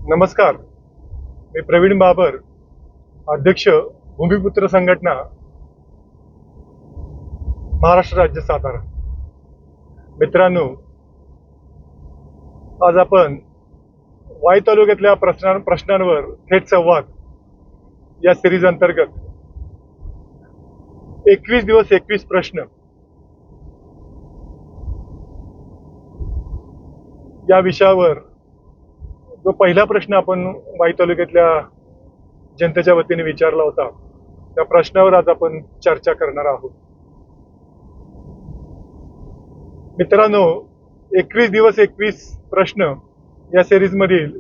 नमस्कार. मी प्रवीण बाबर, अध्यक्ष भूमिपुत्र संघटना, महाराष्ट्र राज्य सातारा. मित्रांनो, आज आपण वाई तालुक्यातल्या प्रश्नांवर थेट संवाद या सिरीज अंतर्गत 21 दिवस 21 प्रश्न या विषयावर जो पहिला प्रश्न आपण वाई तालुक्यातल्या जनतेच्या वतीने विचारला होता, त्या प्रश्नावर आज आपण चर्चा करणार आहोत. मित्रांनो, 21 दिवस 21 प्रश्न या सिरीज मधील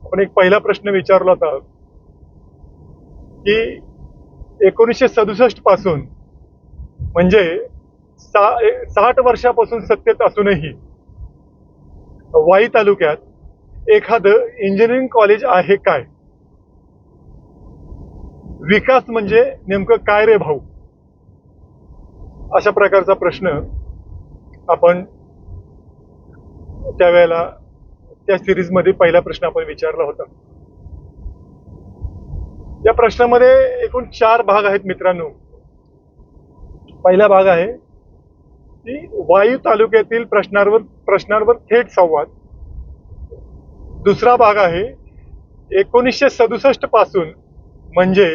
आपण एक पहिला प्रश्न विचारला होता की 1967 पासून म्हणजे 60 वर्षापासून सत्तेत असूनही वाई तालुक्यात एखादं इंजिनिअरिंग कॉलेज आहे काय? विकास म्हणजे नेमकं काय रे भाऊ? अशा प्रकारचा प्रश्न आपण त्यावेळेला त्या सिरीज मध्ये पहिला प्रश्न आपण विचारला होता. या प्रश्नामध्ये एकूण 4 भाग आहेत मित्रांनो. पहिला भाग आहे की वाई तालुक्यातील प्रश्नांवर थेट संवाद. दुसरा भाग आहे 1967 पासून म्हणजे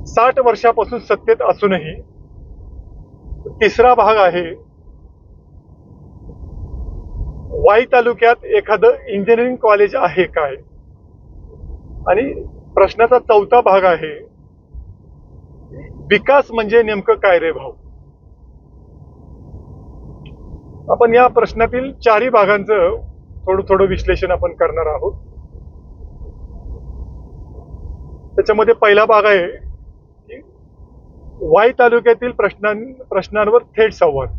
60 वर्षापासून सत्तेत असूनही. तिसरा भाग आहे वाई तालुक्यात एखादं इंजिनिअरिंग कॉलेज आहे काय? आणि प्रश्नाचा चौथा भाग आहे विकास म्हणजे नेमकं काय रे भाऊ? आपण या प्रश्नातील 4ही भागांचं थोडं विश्लेषण आपण करणार आहोत. त्याच्यामध्ये पहिला भाग आहे की वाई तालुक्यातील प्रश्नांवर थेट संवाद.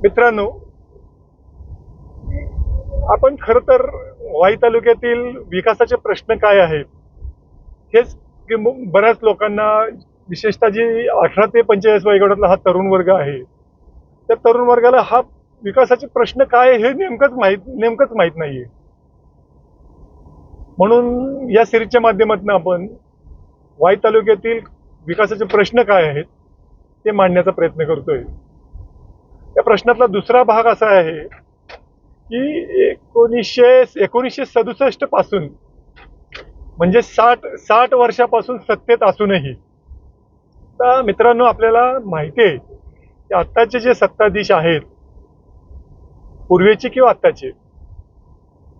मित्रांनो, आपण खर तर वाई तालुक्यातील विकासाचे प्रश्न काय आहेत हेच बऱ्याच लोकांना, विशेषतः जी 18 ते 45 वयोगटातला हा तरुण वर्ग आहे, त्या तरुण वर्गाला हा विकासाचे प्रश्न काय हे नेमकंच माहित नाहीये. म्हणून या सिरीजच्या माध्यमातून आपण वाई तालुक्यातील विकासाचे प्रश्न काय आहेत ते मांडण्याचा प्रयत्न करतोय. या प्रश्नातला दुसरा भाग असा आहे की 1967 पासून म्हणजे 60 वर्षापासून सत्तेत असूनही. तर मित्रांनो, आपल्याला माहिती आहे की आत्ताचे जे सत्ताधीश आहेत, पूर्वीचे किंवा आत्ताचे,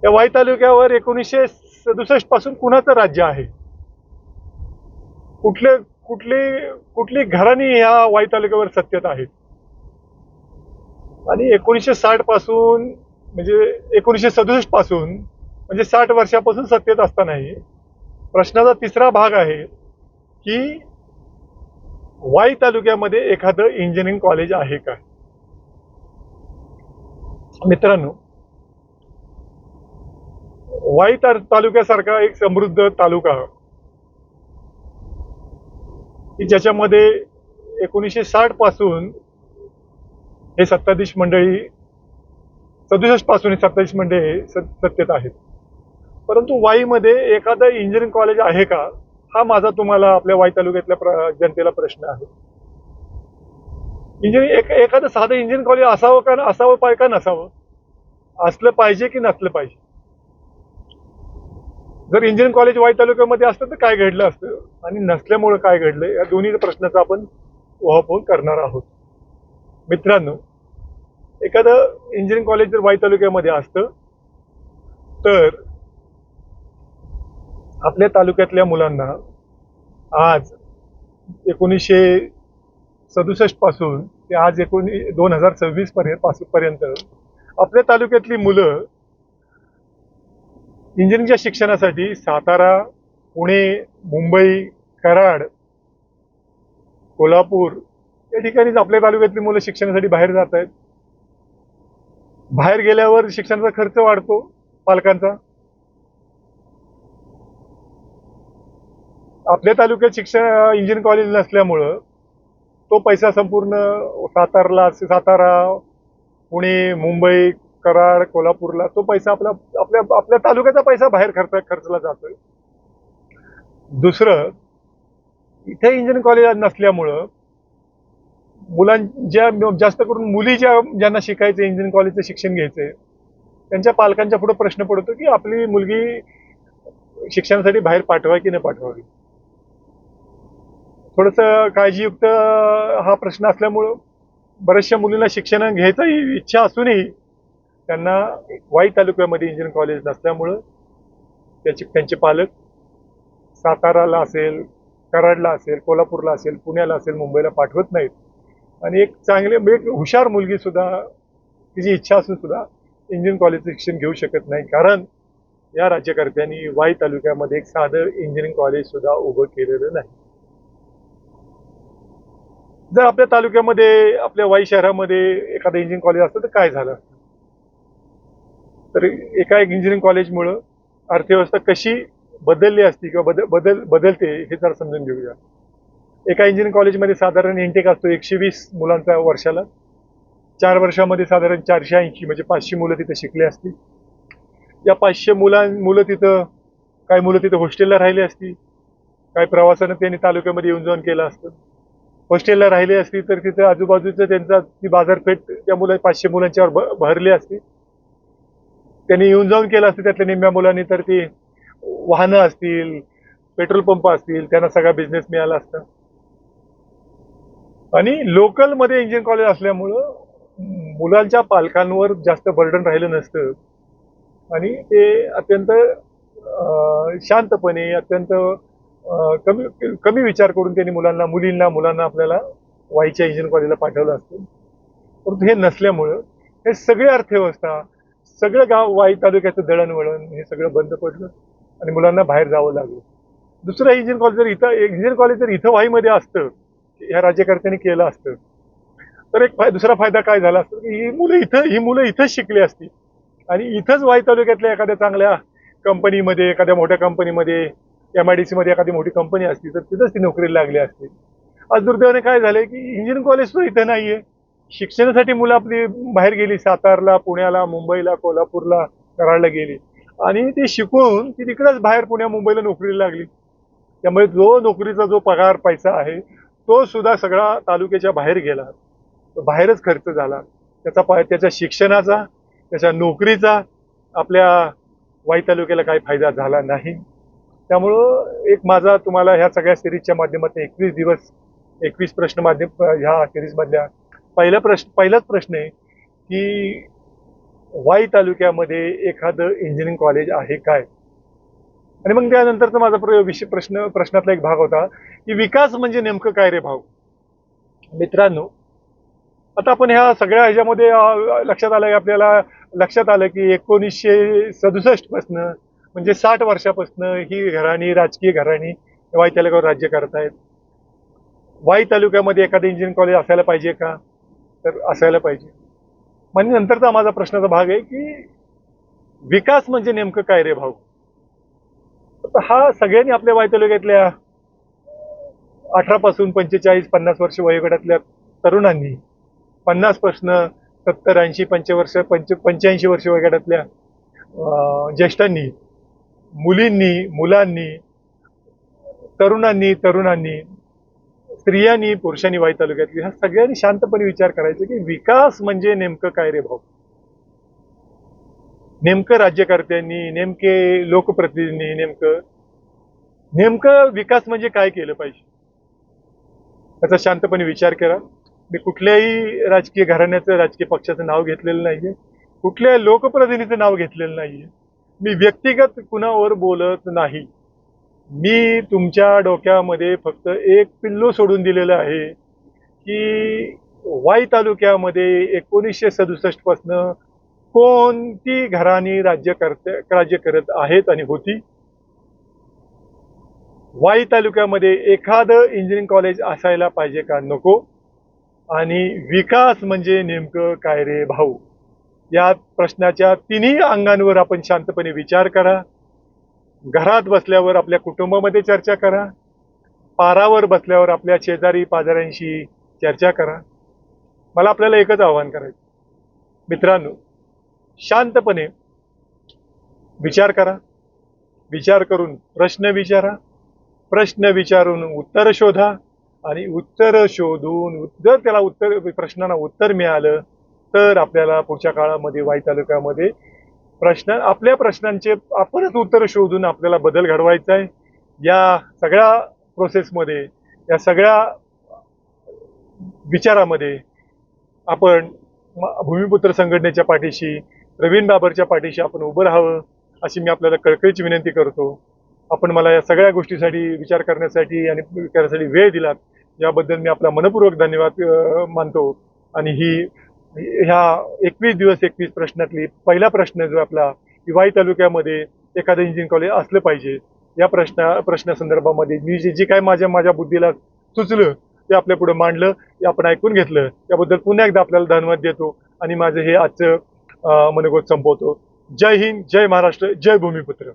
या वाई तालुक्यावर 1967 पासून कुणाचं राज्य आहे? कुठली घराणी ह्या वाई तालुक्यावर सत्तेत आहेत? आणि 1960 पासून म्हणजे 1967 पासून म्हणजे 60 वर्षापासून सत्तेत असतानाही. प्रश्नाचा तिसरा भाग आहे की वाई तालुक्यामध्ये एखादं इंजिनिअरिंग कॉलेज आहे का? मित्रांनो, वाई तालुक्यासारखा एक समृद्ध तालुका की ज्याच्यामध्ये 1960 पासून हे सत्ताधीश मंडळी, 67 पासून हे सत्ताधीश मंडळी सत्तेत आहेत, परंतु वाईमध्ये एखादं इंजिनिअरिंग कॉलेज आहे का? हा माझा तुम्हाला आपल्या वाई तालुक्यातल्या जनतेला प्रश्न आहे. एखादं साधं इंजिनिअरिंग कॉलेज असावं का नसावं? असलं पाहिजे की नसलं पाहिजे? जर इंजिनिअरिंग कॉलेज वाई तालुक्यामध्ये असतं तर काय घडलं असतं, आणि नसल्यामुळे काय घडलं, या दोन्ही प्रश्नाचा आपण उहापोह करणार आहोत. मित्रांनो, एखादं इंजिनिअरिंग कॉलेज जर वाई तालुक्यामध्ये असतं तर आपल्या तालुक्यातल्या मुलांना आज 1967 पासून ते आज 2026 पर्यंत आपल्या तालुक्यातली मुलं इंजिनिअरिंगच्या शिक्षणासाठी सातारा, पुणे, मुंबई, कराड, कोल्हापूर या ठिकाणीच आपल्या तालुक्यातली मुलं शिक्षणासाठी बाहेर जात आहेत. बाहेर गेल्यावर शिक्षणाचा खर्च वाढतो पालकांचा. आपल्या तालुक्यात इंजिनिअरिंग कॉलेज नसल्यामुळं तो पैसा संपूर्ण सातारा, पुणे, मुंबई, कराड, कोल्हापूरला तो पैसा आपला आपल्या आपल्या तालुक्याचा पैसा बाहेर खर्चला जातोय. दुसरं, इथे इंजिनिअरिंग कॉलेज नसल्यामुळं मुलांच्या जास्त करून मुली ज्यांना शिकायचं इंजिनिअरिंग कॉलेजचं शिक्षण घ्यायचंय त्यांच्या पालकांच्या पुढे प्रश्न पडतो की आपली मुलगी शिक्षणासाठी बाहेर पाठवावी की नाही पाठवावी. थोडस काळजीयुक्त हा प्रश्न असल्यामुळं बऱ्याचशा मुलींना शिक्षण घ्यायचं इच्छा असूनही त्यांना वाई तालुक्यामध्ये इंजिनिअरिंग कॉलेज नसल्यामुळं त्यांचे पालक साताराला असेल, कराडला असेल, कोल्हापूरला असेल, पुण्याला असेल, मुंबईला पाठवत नाहीत. आणि एक हुशार मुलगी सुद्धा तिची इच्छा असून सुद्धा इंजिनिअरिंग कॉलेजचं शिक्षण घेऊ शकत नाही, कारण या राज्यकर्त्यांनी वाई तालुक्यामध्ये एक साधं इंजिनिअरिंग कॉलेज सुद्धा उभं केलेलं नाही. जर आपल्या तालुक्यामध्ये आपल्या वाई शहरामध्ये एखादं इंजिनिअरिंग कॉलेज असतं तर काय झालं असतं? तर एका एक इंजिनिअरिंग कॉलेजमुळं अर्थव्यवस्था कशी बदलली असती किंवा बदलते हे जर समजून घेऊया. एका इंजिनिअरिंग कॉलेजमध्ये साधारण इंटेक असतो 120 मुलांचा वर्षाला. 4 वर्षामध्ये साधारण 480 म्हणजे 500 मुलं तिथे शिकली असती. या 500 मुलं तिथं काही मुलं तिथं हॉस्टेलला राहिली असती, काही प्रवासानं त्यांनी तालुक्यामध्ये येऊन जाऊन केलं असतं. हॉस्टेलला राहिली असती तर तिथं आजूबाजूचं ती बाजारपेठ त्या 500 मुलांच्यावर भरली असती. त्यांनी येऊन जाऊन केलं असतं. त्यातल्या निम्म्या मुलांनी तर ती वाहनं असतील, पेट्रोल पंप असतील, त्यांना सगळा बिझनेस मिळाला असता. आणि लोकलमध्ये इंजिनिअरिंग कॉलेज असल्यामुळं मुलांच्या पालकांवर जास्त बर्डन राहिलं नसतं आणि ते अत्यंत शांतपणे अत्यंत कमी विचार करून त्यांनी मुलांना आपल्याला वाईच्या इंजिनिअरिंग कॉलेजला पाठवलं असतं. परंतु हे नसल्यामुळं हे सगळी अर्थव्यवस्था, सगळं गाव वाई तालुक्याचं दळणवळण हे सगळं बंद पडलं आणि मुलांना बाहेर जावं लागलं. दुसरं इंजिनिअरिंग कॉलेज जर इथं वाईमध्ये असतं, ह्या राज्यकर्त्यांनी केलं असतं, तर दुसरा फायदा काय झाला असता की ही मुलं इथंच शिकली असती आणि इथंच वाई तालुक्यातल्या एखाद्या चांगल्या कंपनीमध्ये, एखाद्या मोठ्या कंपनीमध्ये, MIDC मध्ये एखादी मोठी कंपनी असती तर तिथंच ती नोकरीला लागली असती. आज दुर्दैवाने काय झालंय की इंजिनिअरिंग कॉलेज सुद्धा इथं नाहीये. शिक्षणासाठी मुलं आपली बाहेर गेली, सातारला, पुण्याला, मुंबईला, कोल्हापूरला, कराडला गेली आणि ती शिकून ती तिकडेच बाहेर पुण्या, मुंबईला नोकरीला लागली. त्यामुळे नोकरीचा जो पगार पैसा आहे तो सुद्धा सगळा तालुक्याच्या बाहेर गेला, बाहेरच खर्च झाला. त्याच्या शिक्षणाचा, त्याच्या नोकरीचा आपल्या वाई तालुक्याला काही फायदा झाला नाही. त्यामुळं एक माझा तुम्हाला ह्या सगळ्या सिरीजच्या माध्यमातून 21 प्रश्न ह्या सिरीज मधल्या पहिलाच प्रश्न आहे की वाई तालुक्यामध्ये एखादं इंजिनिअरिंग कॉलेज आहे काय? आणि मग त्यानंतरचा माझा प्रश्नातला एक भाग होता की विकास म्हणजे नेमकं काय रे भाऊ? मित्रांनो, आता आपण ह्या सगळ्या ह्याच्यामध्ये आपल्याला लक्षात आलं की 1967 पासन म्हणजे 60 वर्षापासून ही राजकीय घराणी वाई तालुक्यावर राज्य करतायत. वाई तालुक्यामध्ये एखादं इंजिनिअरिंग कॉलेज असायला पाहिजे का? तर असायला पाहिजे. म्हणजे नंतरचा माझा प्रश्नाचा भाग आहे की विकास म्हणजे नेमकं काय रे भाऊ? हा सगळ्यांनी आपल्या वाई तालुक्यातल्या 18 पासून 45-50 वर्ष वयोगटातल्या तरुणांनी, 50 पासून 70-80 85 वर्ष वयोगटातल्या ज्येष्ठांनी, मुलांनी, तरुणांनी, स्त्रियांनी, पुरुषांनी वाई तालुक्यातली ह्या सगळ्यांनी शांतपणे विचार करायचा की विकास म्हणजे नेमकं काय रे भाऊ? नेमकं राज्यकर्त्यांनी, नेमके लोकप्रतिनिधींनी नेमकं विकास म्हणजे काय केलं पाहिजे याचा शांतपणे विचार करा. मी कुठल्याही राजकीय घराण्याचं, राजकीय पक्षाचं नाव घेतलेलं नाहीये, कुठल्या लोकप्रतिनिधीचं नाव घेतलेलं नाहीये. मी व्यक्तिगत कुणावर बोलत नाही. मी तुमच्या डोक्यामध्ये फक्त एक पिल्लू सोडून दिलेलं आहे की वाई तालुक्यामध्ये 1967 पासून कोणती घराणी राज्य करत आहेत आणि होती. वाई तालुक्यामध्ये एखादं इंजिनिअरिंग कॉलेज असायला पाहिजे का नको? आणि विकास म्हणजे नेमकं काय रे भाऊ? या प्रश्नाच्या तिन्ही अंगांवर आपण शांतपणे विचार करा. घरात बसल्यावर आपल्या कुटुंबामध्ये चर्चा करा, पारावर बसल्यावर आपल्या शेजारी शांतपणे विचार करा, विचार करून प्रश्न विचारा, प्रश्न विचारून उत्तर शोधा आणि उत्तर शोधून जर त्याला प्रश्नांना उत्तर मिळालं तर आपल्याला पुढच्या काळामध्ये वाई तालुक्यामध्ये आपल्या प्रश्नांचे आपणच उत्तर शोधून आपल्याला बदल घडवायचा आहे. या सगळ्या प्रोसेसमध्ये, या सगळ्या विचारामध्ये आपण भूमिपुत्र संघटनेच्या पाठीशी, प्रवीण बाबरच्या पाठीशी आपण उभं राहावं अशी मी आपल्याला कळकळीची विनंती करतो. आपण मला या सगळ्या गोष्टीसाठी विचार करण्यासाठी आणि विचारासाठी वेळ दिलात याबद्दल मी आपला मनपूर्वक धन्यवाद मानतो. आणि ह्या 21 दिवस 21 प्रश्नातली पहिला प्रश्न जो आपला की वाई तालुक्यामध्ये एखादं इंजिनिअरिंग कॉलेज असलं पाहिजे या प्रश्नासंदर्भामध्ये मी जे काय माझ्या बुद्धीला सुचलं ते आपल्या पुढे मांडलं, ते आपण ऐकून घेतलं. त्याबद्दल पुन्हा एकदा आपल्याला धन्यवाद देतो आणि माझं हे आजचं मनोगत संपवतो. जय हिंद, जय महाराष्ट्र, जय भूमिपुत्र.